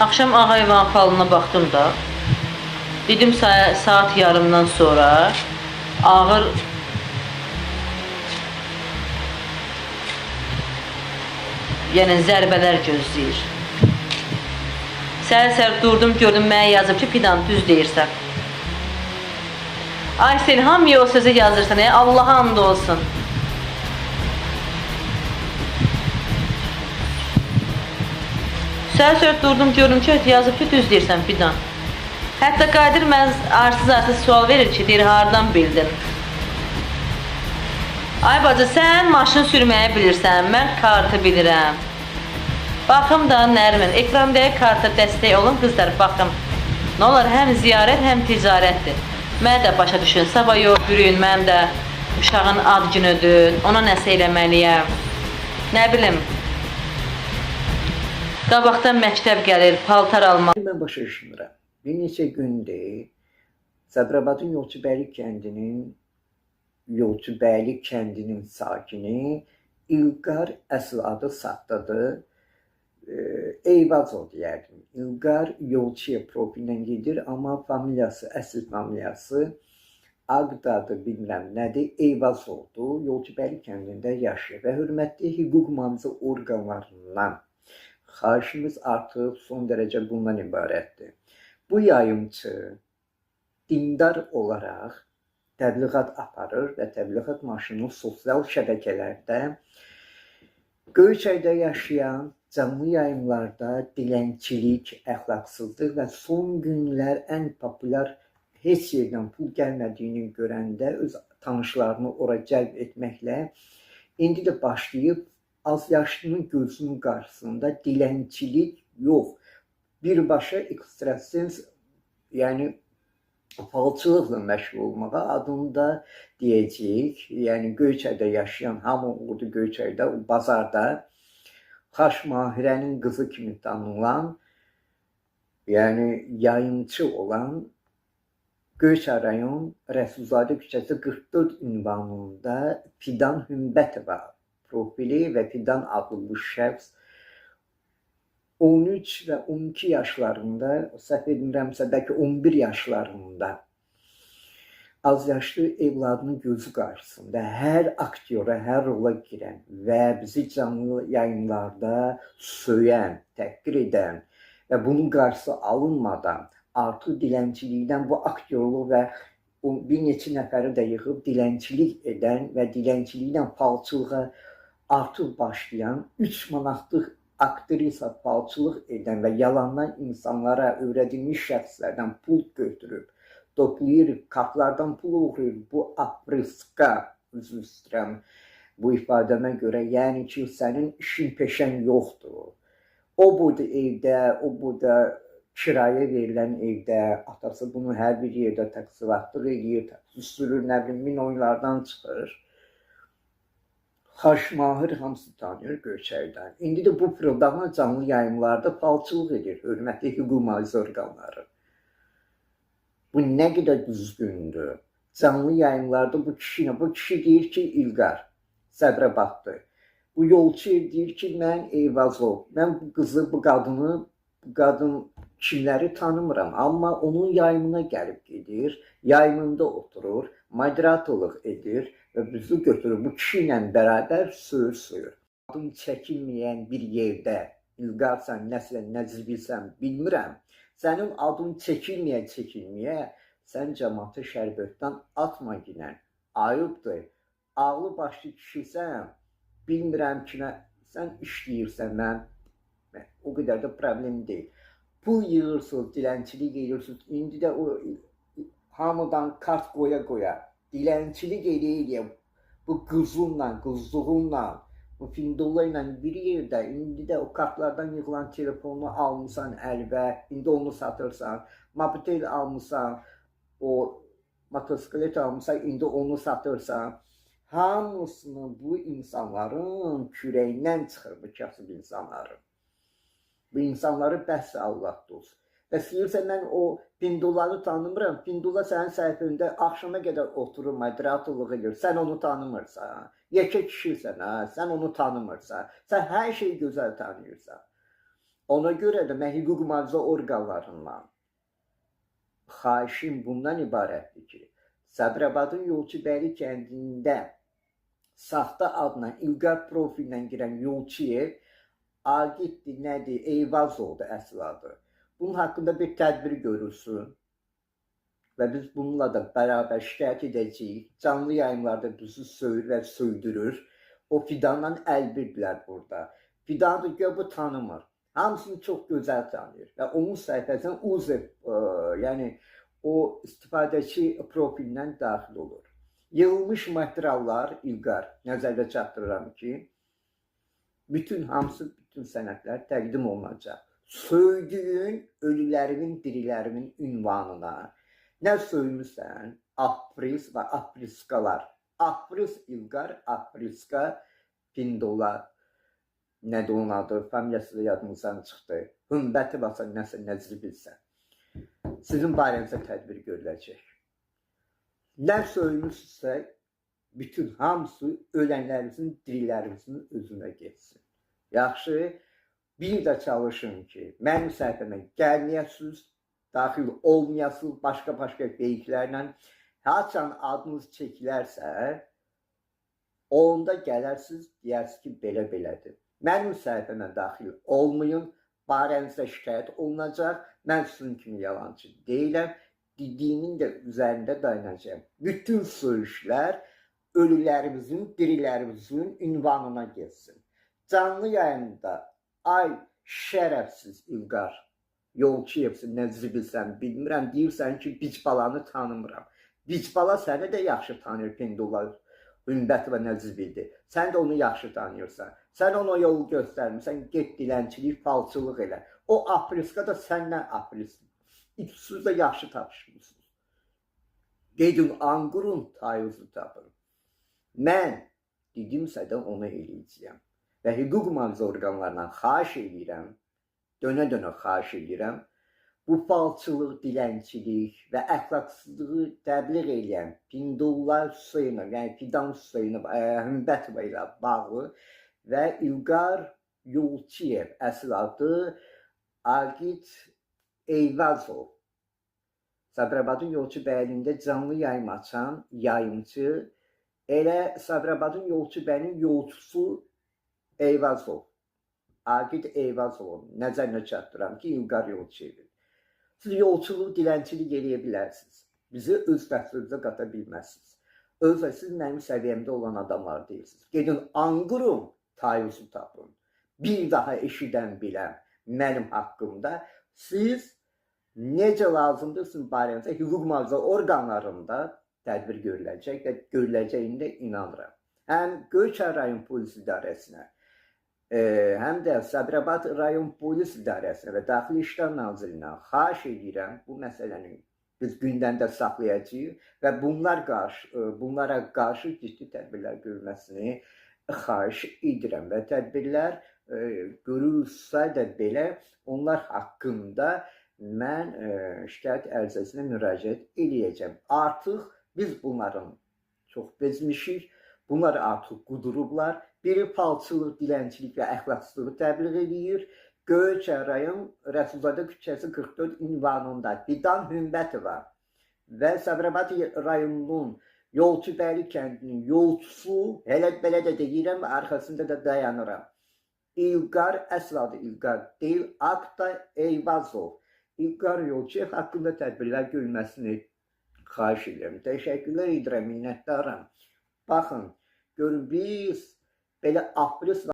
Akşam Ağayevan falına baxdım da. Dedim saat yarımdan sonra ağır zərbələr gözləyir. Səhər durdum, gördüm mənə yazıb ki, Fidan düz deyirsən. Ay sen hamıya o sözü yazırsan, Allah'a and olsun. Səhər durdum, gördüm ki, yazıb ki, düz deyirsən Fidan. Hətta Qadir mən arsız sual verir ki, deyir, hardan bildin? Ay bacı, sən maşın sürməyi bilirsən, mən kartı bilirəm. Baxım da Nərmin, ekrandakı karta dəstək olun qızlar, baxım. Nə olar, həm ziyarət, həm ticarətdir. Mən də başa düşün, sabah yox, bürüyün, mən də uşağın ad günüdür, ona nəsə eləməliyəm. Nə bilim, qabaqdan məktəb gəlir, paltar almaq. Mən başa düşmürəm. Bir neçə gündür Sabirabadın Yolçubəyli kəndinin sakini İlqar, əsl adı saxtadır, Eyvazov deyərdim. İlqar Yolçuya profilə gedir, amma familiyası, əsl familiyası Ağdadır, bilmirəm nədir, Eyvazovdur, Yolçubəyli kəndində yaşayır və hörmətli hüquq mühafizə orqanlarından xahişimiz artıq son dərəcə bundan ibarətdir. Bu yayımçı dindar olaraq təbliğat aparır və təbliğat maşını sosial şəbəkələrdə Göyçayda yaşayan canlı yayımlarda dilənçilik, əxlaqsızlıq və son günlər ən populyar heç yerdən pul gəlmədiyini görəndə öz tanışlarını ora cəlb etməklə indi də başlayıb az yaşlının gözünün qarşısında dilənçilik yox, birbaşa ekstrasens, yəni falçılıqla məşğul olmağa adında deyəcəyik. Yəni Göyçayda yaşayan, hamı orada Göyçayda, o bazarda Xaş Mahirənin qızı kimi tanınan, yəni yayımçı olan Göyçay rayon Rəsulzadə küçəsi 44 ünvanında Fidan Hümbətova profili və Fidan adlı bu şəxs 13 və 12 yaşlarında, səhv etmirəmsə bəlkə 11 yaşlarında az yaşlı evladının gözü qarşısında hər aktyora, hər rola girən və bizi canlı yayınlarda söyən, təhqir edən və bunun qarşısı alınmadan artıq dilənçilikdən bu aktyorluq və bir neçə nəfəri də yığıb dilənçilik edən və dilənçilikdən falçılığa artıq başlayan 3 manatlıq aktrisa falçılıq edən və yalandan insanlara öyrədilmiş şəxslərdən pul götürüb, toplayır, kartlardan pul oxuyur. Bu apriska, üzr istəyirəm bu ifadəmə görə, yəni ki, sənin işin peşən yoxdur. O burada evdə, o burada kirayə verilən evdə, atası bunu hər bir yerdə təqsivatlıq edir, təqsis sürür, nə bilim, min oyunlardan çıxır. Xaş Mahir hamısı tanıyır Göyçaydan. İndi də bu programda canlı yayımlarda falçılıq edir hörmətli hüquq mühafizə orqanları. Bu nə qədər düzgündür. Canlı yayımlarda bu kişi deyir ki, İlqar, səbrə baxdı. Bu yolçu deyir ki, mən Eyvazov, mən bu qızı, bu qadın kimləri tanımıram, amma onun yayımına gəlib gedir, yayımında oturur, moderatorluq edir və bizi götürür bu kişi ilə bərabər söyür. Adın çəkilməyən bir yerdə, İlqar sən nəslə bilsən bilmirəm, sənin adın çəkilməyə, sən cəmatı şərbətdən atma ginən, ayıbdır, ağlı başlı kişisən, bilmirəm kimə, sən işləyirsən, mən o qədər də problem deyil. Pul yığırsınız, dilənçilik edirsiniz, indi də o hamıdan kart qoya, dilənçilik eləyə, bu qızlıqla, bu Findolla ilə bir yerdə, indi də o kartlardan yığılan telefonu almışsan əlbə, indi onu satırsan, mobitel almışsan, o motosiklet almışsan, indi onu satırsan. Hamısını bu insanların kürəyindən çıxır bu kasıb insanların. Bu insanları bəhs Allah dost. Və istəyirsən, mən o Findulları tanımıram. Findulla sənin səhifəndə axşama qədər oturur, moderatorluq edir. Sən onu tanımırsan. Yekə kişisən, sən onu tanımırsan. Sən hər şeyi gözəl tanıyırsan. Ona görə də mən hüquq mühafizə orqanlarından xahişim bundan ibarətdir ki, Sabirabadın Yolçubəyli kəndində saxta adla İlqar profillə girən Yolçuyev Agitdir, nədir, Eyvazovdur əsl adı. Bunun haqqında bir tədbir görülsün və biz bununla da bərabər şikayət edəcəyik. Canlı yayımlarda bizi söyür və söydürür. O Fidanla əlbirdirlər burada. Fidanı da gör bu tanımır. Hamısını çox gözəl tanıyır və onun səhifəsinə Uzev, yəni o istifadəçi profilindən daxil olur. Yığılmış materiallar, İlqar, nəzərdə çatdırıram ki, bütün sənədlər təqdim olunacaq. Söydüyün ölülərimin, dirilərimin ünvanına nə söymüsən? Apris və apriskalar. Apris İlqar, apriska Pindola. Nədir onun adı? Familiyası da yadımızdan çıxdı. Hümbəti varsa nəsə nəzri bilsən. Sizin barənizə tədbir görüləcək. Nə söymüşsə, bütün hamısı ölənlərimizin, dirilərimizin özünə geçsin. Yaxşı, bir də çalışın ki, mənim səhifəmə gəlməyəsiniz, daxil olmayasınız, başqa qeydlərlə. Haçan adınız çəkilərsə, onda gələrsiniz, deyərsiniz ki, belə-belədir. Mənim səhifəmə daxil olmayın, barənizə şikayət olunacaq. Mən sizin kimi yalancı deyiləm, dediyimin də üzərində dayanacağım. Bütün söyüşlər ölülərimizin, dirilərimizin ünvanına geçsin. Canlı yayında, ay şərəfsiz İlqar, Yolçuyevsin, nəzri bilsən, bilmirəm, deyirsən ki, Bicbalanı tanımıram. Bicbala səni də yaxşı tanıyır Pendullar. Ümbət və Nəzir bildi. Sən də onu yaxşı tanıyırsan. Sən ona yolu göstərmirsən, get dilənçilik, falçılıq elə. O apriska da səndən aprisdir. İkisiz də yaxşı tapışmışsınız. Gedin anqurun, tayuzu tapın. Mən dedimsə də onu eləyəcəyəm. Və hüquq mühafizə orqanlarından xahiş edirəm, dönə-dönə xahiş edirəm, bu falçılıq, dilənçilik və əxlaqsızlığı təbliğ edən Pindollar Hüseynov, yəni Fidan Hüseynov, Hümbətova ilə bağlı və İlqar Yolçuyev, əsl adı Agit Eyvazov, Sabirabadın Yolçubəylində canlı yayım açan yayımcı, elə Sabirabadın Yolçubəylinin yolçusu Eyvazov, Agit Eyvazov, nəzərinə çatdıram ki, İlqar Yolçuyev. Siz yolçuluq, dilənçilik eləyə bilərsiniz. Bizi öz dəstərinizə qata bilməzsiniz. Özlə siz mənim səviyyəmdə olan adamlar deyilsiniz. Gedin anqurun, tayuzu tapın. Bir daha eşidən bilən mənim haqqımda siz necə lazımdır sizin barənizə hüquq mühafizə orqanlarında tədbir görüləcək və görüləcəyində inanıram. Həm Göyçay rayon polis idarəsinə, həm də Sabirabad rayon polis idarəsinə və Daxili İşlər Nazirliyinə xahiş edirəm bu məsələni biz gündəmdə saxlayacağıq və bunlara qarşı ciddi tədbirlər görülməsini xahiş edirəm və tədbirlər görülsə də belə onlar haqqında mən şikayət ərizəsinə müraciət eləyəcəm. Artıq biz bunların çox bezmişik. Bunlar artıq qudurublar. Biri falçılıq, dilənçilik və əxlaqsızlığı təbliğ edir. Göyçay rayon Rəsulzadə küçəsi 44 ünvanında Fidan Hümbətova və Sabirabad rayonunun Yolçubəyli kəndinin yolçusu, elə belə də deyirəm, arxasında da dayanıram. İlqar, əsl adı İlqar deyil, Akta Eyvazov. İlqar Yolçuyev haqqında tədbirlər görülməsini xahiş edirəm. Təşəkkürlər edirəm, minnətdaram. Baxın, görün biz belə apris